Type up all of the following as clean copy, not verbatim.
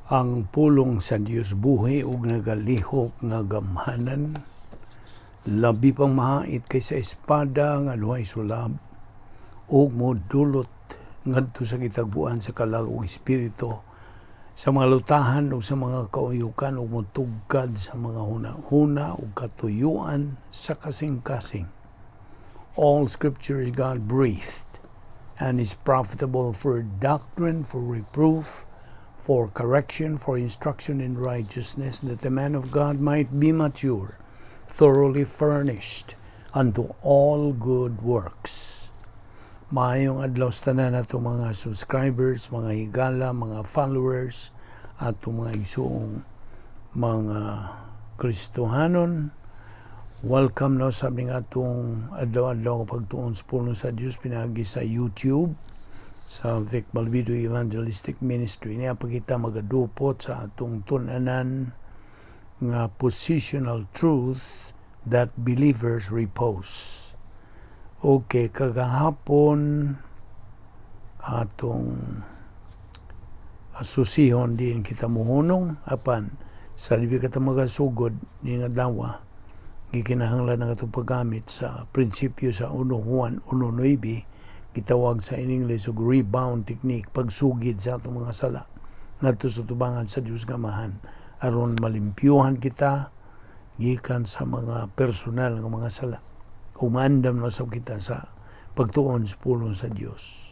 Ang pulong sa Dios buhi ug nagalihok nga gamhanan, labi pang mahait kaysa espada nga duhay sulab, ug modulot ngadto sa kitagbuan sa kalag ug espiritu, sa mga lutahan ug sa mga kauyukan, ug motugkad sa mga hunahuna ug katuyuan sa kasing-kasing. All Scripture is God-breathed and is profitable for doctrine, for reproof, for correction, for instruction in righteousness, that the man of God might be mature, thoroughly furnished unto all good works. Maayong adlaw sa tanan nato mga subscribers, mga higala, mga followers, ato mga igsuong mga Kristohanon. Welcome no sa aming atong adlaw-adlaw pagtuon sa puno sa Dios pinagi sa YouTube sa Balbido Evangelistic Ministry. Niya pagkita magadupot sa atong tunanan nga Positional Truth that Believers Repose. Okay, kagahapon atong asusihon din kita muhunong apan sa libi kita magasugod ni nga dawa gikinahanglan ng atong paggamit sa prinsipyo sa 1 Juan 1:9 gitawag sa in English og rebound technique, pagsugid sa atong mga sala ngadto sa tubangan sa Dios nga amahan aron malimpyuhan kita gikan sa mga personal nga mga sala ug maandam na sab kita sa pagtuon sa puno sa Dios.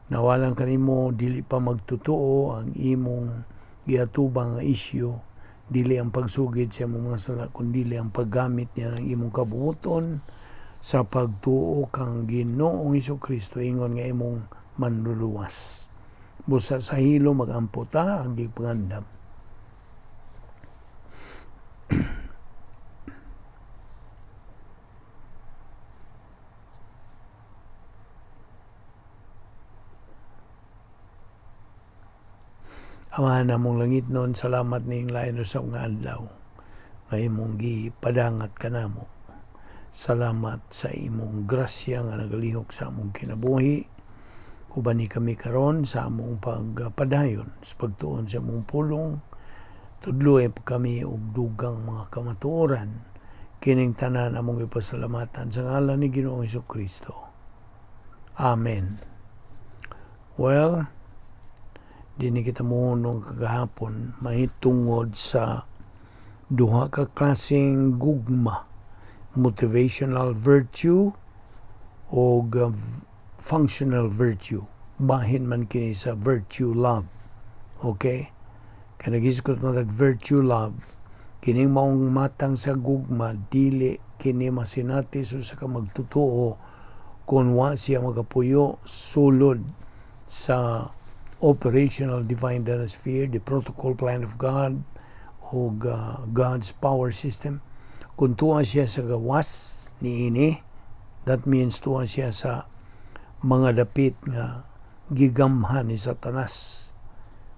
Nawalan kanimo dili pa magtutuo ang imong giatubang nga isyu, dili ang pagsugid sa imong mga sala kundi ang paggamit niya ng imong kabubuton sa pagtuo kang Ginoong Hesukristo ingon nga imong manluluwas. Busa sa hilo magampo ta ang gipangandam. Amahan namong langit noon, salamat ning lain sa mga adlaw nga imong gipadangat kanamo. Salamat sa imong grasya nga nagalihok sa among kinabuhi. Uban ni kami karon sa among pagpadayon sa pagtuon sa among pulong. Tudloy kami og dugang mga kamatuoran. Kining tanan among ipasalamatan sa ngalan ni Ginoong Hesukristo. Amen. Well, dini kita mohonong kagahapon mahitungod sa duha ka klaseng gugma, motivational virtue o functional virtue. Bahin man kini sa virtue love. Okay? Kanagisgot mo virtue love, kining maong matang sa gugma, dili kini masinati sa ka magtutuo kung wa siya magapuyo sulod sa operational divine sphere, the protocol plan of God, o God's power system. Kung tuwa siya sa gawas niini, that means tuwa siya sa mga dapit nga gigamhan ni Satanas.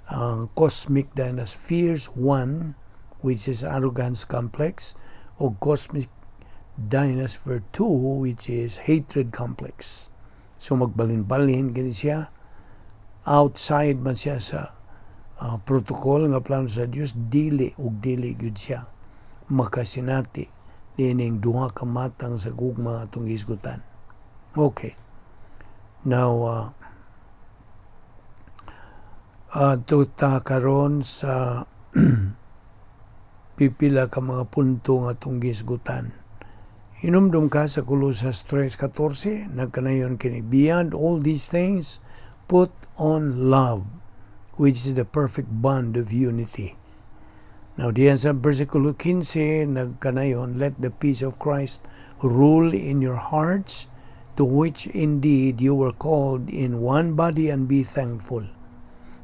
Ang cosmic dynaspheres 1, which is arrogance complex, o cosmic dynasphere 2, which is hatred complex. So magbalin-balin gani siya. Outside man siya sa protocol nga plano sa Dios, dili gyud siya makasinati dining duha ka matang sa gugma atong isgutan. Okay. Now tuta karon sa pipila ka mga punto nga atong gisgutan. Hinumdum ka sa Colosas 3:14, nagkanayon kini beyond all these things put on love, which is the perfect bond of unity. Now, diyan sa versikulo 15, nagkanayon, let the peace of Christ rule in your hearts, to which indeed you were called in one body, and be thankful.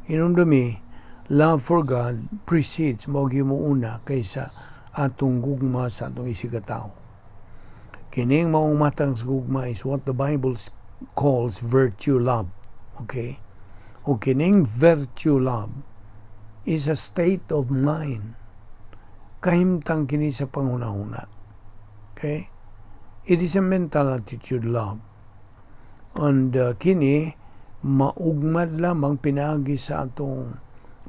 Inundumi, love for God precedes mo una kaysa atong gugma sa atong isigataw. Kining maong matang sa gugma is what the Bible calls virtue love. Okay? O kining virtue love is a state of mind. Kahimtang kini sa panghuna-huna. Okay? It is a mental attitude love. And kini maugmad lamang pinagi sa atong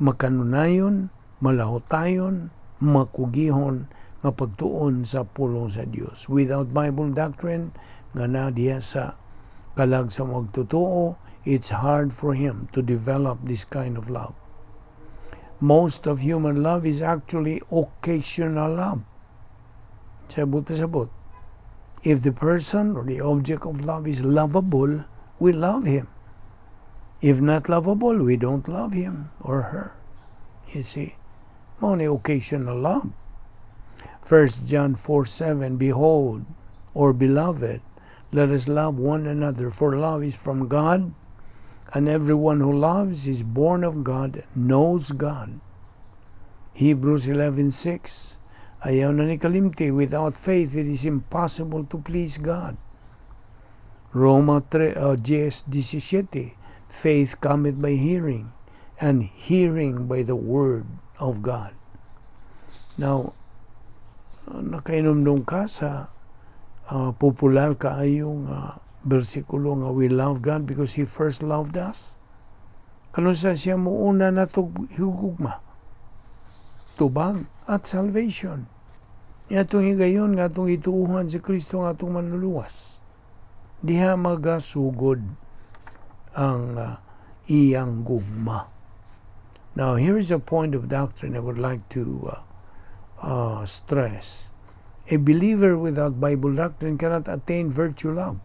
makanunayon, malahotayon, makugihon nga pagtuon sa pulong sa Dios. Without Bible doctrine nga na diya sa kalag sa magtotoo, it's hard for him to develop this kind of love. Most of human love is actually occasional love. Sabot. If the person or the object of love is lovable, we love him. If not lovable, we don't love him or her. You see? Only occasional love. 1 John 4:7, Behold, or beloved, let us love one another, for love is from God, and everyone who loves is born of God, knows God. Hebrews 11:6, ayaw na ni kalimti, without faith it is impossible to please God. Roma 10:17, faith cometh by hearing, and hearing by the word of God. Now, nakainomdom ka sa popular kaayong bersikulo nga we love God because He first loved us. Kano sa siya mo una na hugugma? Tubag at salvation. Itong higayon nga itong ituuhan si Kristo nga itong manluluwas. Diha magasugod ang iyang gugma. Now, here's a point of doctrine I would like to stress. A believer without Bible doctrine cannot attain virtue love.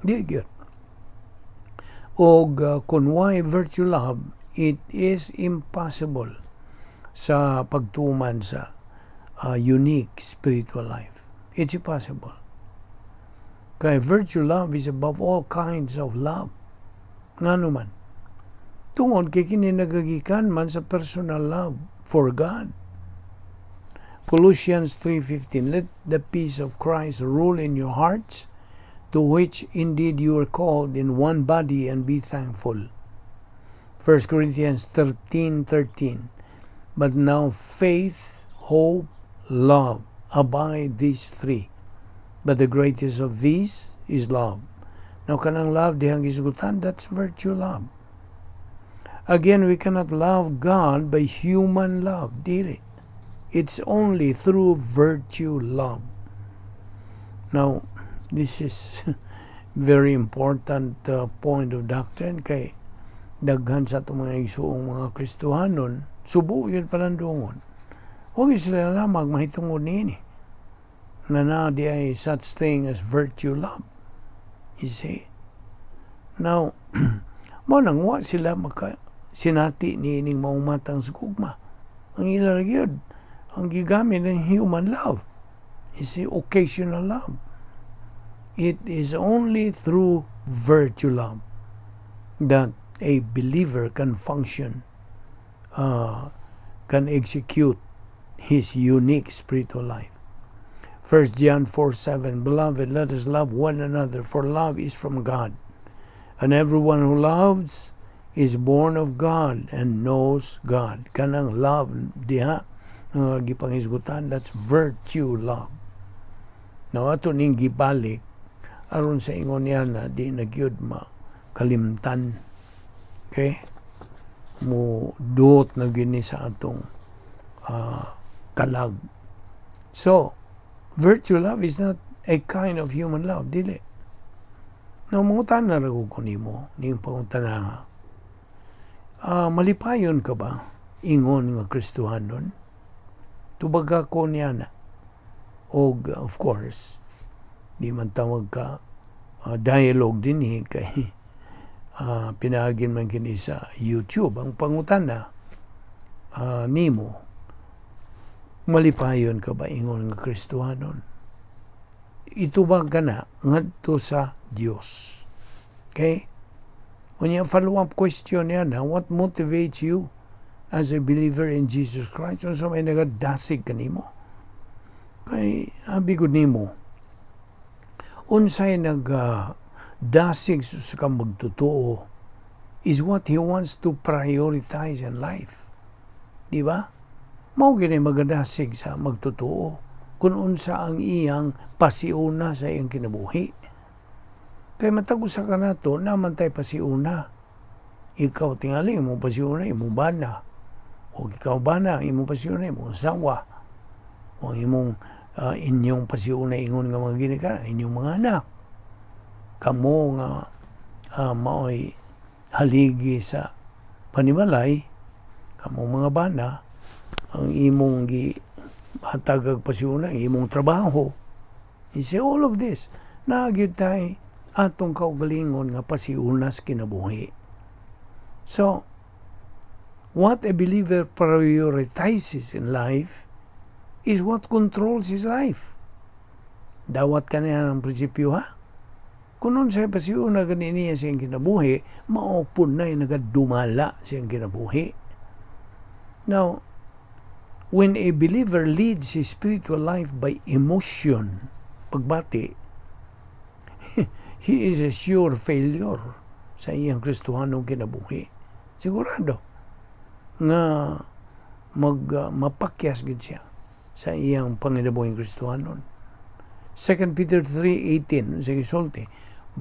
Di gyud. Og kung why virtue love, it is impossible sa pagtuman sa unique spiritual life. It's impossible. Kaya virtue love is above all kinds of love. Nga naman. Tungod kay kini nagagikan man sa personal love for God. Colossians 3:15, let the peace of Christ rule in your hearts, to which indeed you are called in one body, and be thankful. 1 Corinthians 13:13, but now faith, hope, love, abide these three. But the greatest of these is love. Now kanang love dihang isugutan, that's virtue love. Again, we cannot love God by human love, dili. It's only through virtue love. Now, this is very important point of doctrine kay daghan sa itong mga igsuong mga Kristohanon, subo yun palandungon. Huwag sila lamang mahitungod niini na di ay such thing as virtue love. You see? Now, manang wa sila sinati niining maumatang sugugma. Ang ilaragyan, ang gigamit ng human love. You see, occasional love. It is only through virtue love that a believer can function, can execute his unique spiritual life. 1 John 4:7, Beloved, let us love one another, for love is from God. And everyone who loves is born of God and knows God. Kanang love diha nga gipangisgutan, that's virtue love. Now ato ning gibalik aron sa ingon niya na di nagyud makalimtan. Okay? Mo duot na gini sa atong kalag. So, virtue love is not a kind of human love, dili. Now, mangutan na rin ko nimo, ning pangutana malipayon ka ba ingon nga Kristohanon? Tubaga ko niya na. Og, of course, di man tawag ka dialogue din kay pinagin man kini sa YouTube. Ang pangutana nimo, malipayon ka ba ingon nga Kristohanon? Ito ba gana ngadto sa Dios? Okay? Unya follow-up question yan, what motivates you as a believer in Jesus Christ? So may nagadasig ka nimo. Kay abigod nimo, unsay nagdasig sa kang magtotoo is what He wants to prioritize in life. Di ba? Mao gini magadasig sa magtotoo kung unsa ang iyang pasiuna sa iyang kinabuhi. Kay matag usa ka nato naman tay pasiuna. Ikaw tingali mo pasiuna imong bana. O ikaw ba na, imong pasiunay, imong asawa, o imong inyong pasiunay, ingon nga mga ginikanan, inyong mga anak. Kamo nga maoy haligi sa panimalay, kamo mga bana, ang imong hatagag pasiunay, imong trabaho. You see, all of this, nagyud tayo atong kaugalingon nga pasiunas kinabuhi. So, what a believer prioritizes in life is what controls his life. Dawat ka na ng prinsipyo, ha? Kung nun siya pasiuna ganiniya siyang kinabuhi, maupon na yung nagadumala siyang kinabuhi. Now, when a believer leads his spiritual life by emotion, pagbati, he is a sure failure sa iyang Kristohanong kinabuhi. Sigurado nga mapakyas gid siya sa iyang panginabuhing Kristohanon. 2 Peter 3:18 sa gisulti,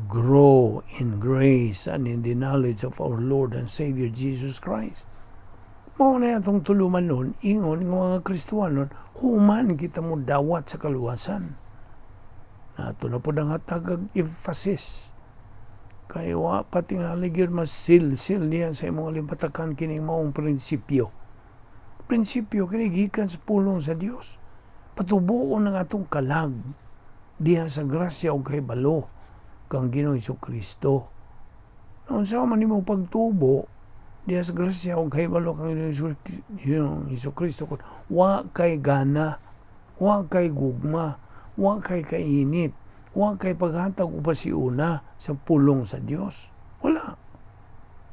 grow in grace and in the knowledge of our Lord and Savior Jesus Christ. Mao na itong tuluman nun, ingon ng mga Kristohanon, human kita mo dawat sa kaluwasan. Ito na po ang hatagag emphasis. Kaya pati nga ligyan mas sil niya sa imong limpatakan kining maong prinsipyo. Prinsipyo kinigikan sa pulong sa Dios. Patubuon ng atong kalag diha sa grasya o kay balo kang Ginoong Hesukristo. Noon sa man nimo pagtubo diha sa grasya o kay balo kang Ginoong Hesukristo, wa kay gana, wa kay gugma, wa kay kainit, wa kay paghatag o pasiuna sa pulong sa Dios. Wala.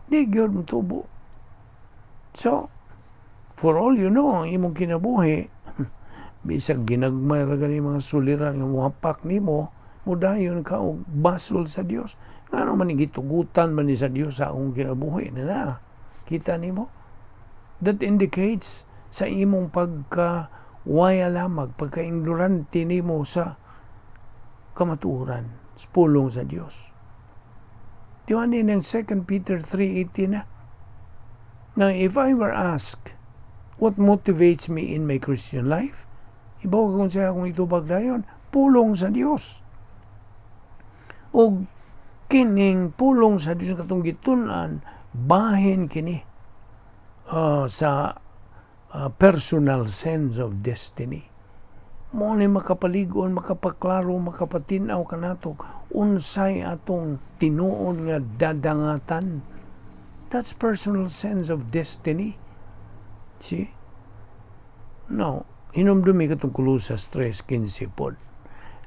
Di gyud mo tubo. So, for all you know, ang imong kinabuhi, bisag ginagmay ra gani mga suliran nga muhapak nimo, mudayon ka og basol sa Dios. Ngano man gitugutan man ni sa Dios sa akong kinabuhi na. Kita nimo? That indicates sa imong pagka-waya lamang, pagka-ignorante nimo sa kamatuoran, sa pulong sa Dios. Di ba ng 2 Peter 3:18 na? Now, if I were asked, what motivates me in my Christian life? Ibaw kung siya kung itubag dayon, pulong sa Dios. O kining pulong sa Dios katong gitunan, bahin kini sa personal sense of destiny. Mo ni makapaligon, makapaklaro, makapatinaw kanato unsay atong tinuon nga dadangatan. That's personal sense of destiny. See? Now, hinumdumi katong Kolosas 3:15 pod.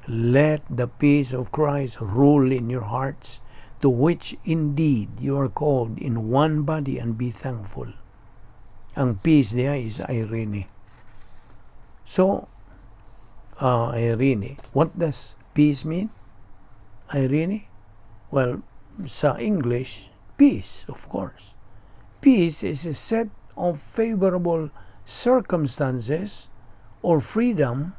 Let the peace of Christ rule in your hearts, to which indeed you are called in one body, and be thankful. Ang peace niya is irene. So, irene. What does peace mean? Irene? Well, sa English, peace, of course. Peace is a set of favorable circumstances or freedom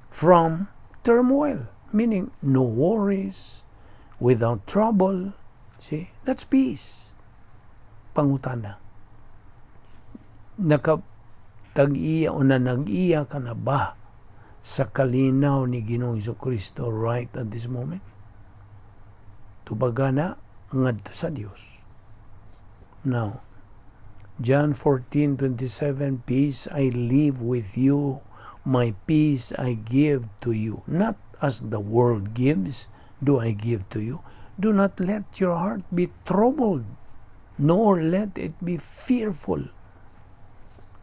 from turmoil, meaning no worries, without trouble. See, that's peace. Pangutana. Nakatag-iya o nag-iya ka na ba sa kalinaw ni Ginoong Hesukristo right at this moment? Tubaga na ngadto sa Dios. Now, John 14:27, peace I leave with you, my peace I give to you. Not as the world gives, do I give to you. Do not let your heart be troubled, nor let it be fearful.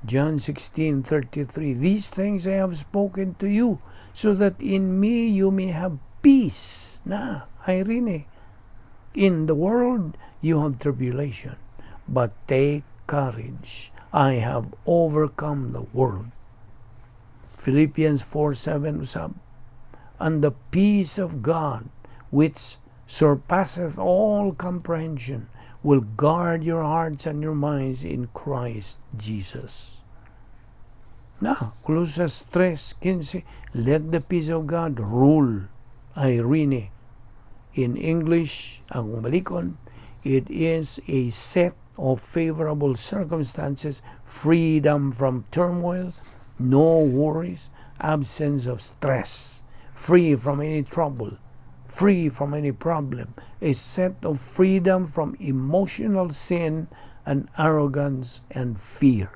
John 16:33, these things I have spoken to you, so that in me you may have peace. Na, irene. In the world you have tribulation, but take courage. I have overcome the world. Philippians 4:7 usab. And the peace of God, which surpasseth all comprehension, will guard your hearts and your minds in Christ Jesus. Na, Colossus 3:15, let the peace of God rule. Irene. In English, ang malikon, it is a set of favorable circumstances, freedom from turmoil, no worries, absence of stress, free from any trouble, free from any problem, a set of freedom from emotional sin and arrogance and fear.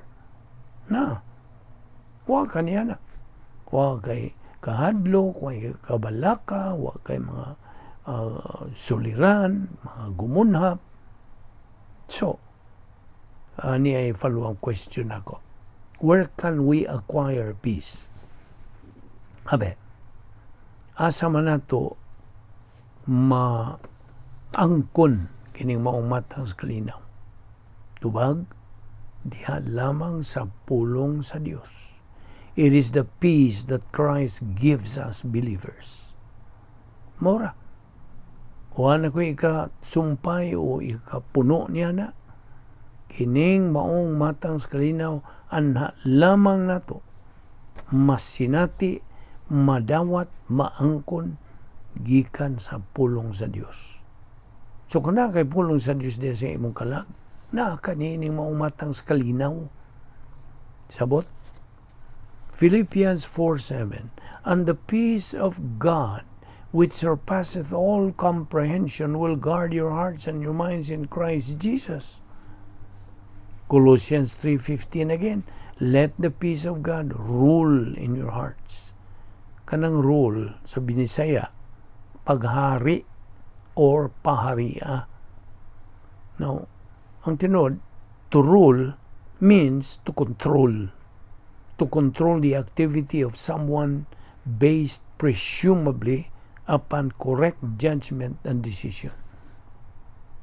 Na, wa kaniya na. Wa kay kahadlo, wa kay kabalaka, wa kay mga suliran, mga gumunhap. So, ani ay follow-up question ako. Where can we acquire peace? Abe, asa man nato maangkon kining maong matang sa kalinaw. Tubag, diha lamang sa pulong sa Dios. It is the peace that Christ gives us believers. Mora, kuha na ko ikasumpay o ikapuno niya na, kining maong matang sa kalinaw, anha lamang nato, masinati, madawat, maangkon, gikan sa pulong sa Dios. So kung kay pulong sa Dios diya sa imong kalag, na kanining maumatang sa kalinaw. Sabot? Philippians 4:7, and the peace of God, which surpasseth all comprehension, will guard your hearts and your minds in Christ Jesus. Colossians 3:15 again, let the peace of God rule in your hearts. Kanang rule sa Binisaya, paghari or paharia. Now, ang tinod, to rule means to control. To control the activity of someone based presumably upon correct judgment and decision.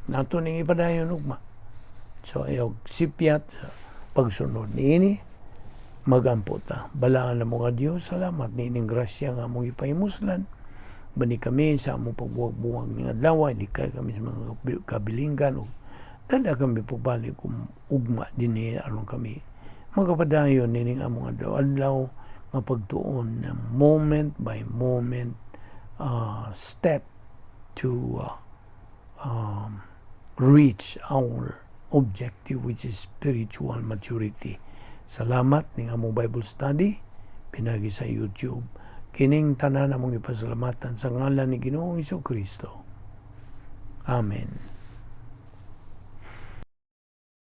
Nato ning ipadayon ugma. So, ayaw sipyat sa pagsunod niini, magampo ta. Balaan na mga Diyos, salamat niining grasya nga mong ipahimuslan. Bani kami sa among pagbuwag-buwag ng adlaw, ilikay kami sa mga kabilinggan, o dala kami pagbalik ugma din aron kami magapadayon nining among adlaw nga pagtuon na moment by moment step to reach our objective, which is spiritual maturity. Salamat ning among Bible study pinagi sa YouTube. Kining tanan among ipasalamatan sa ngalan ni Ginoong Hesukristo. Amen.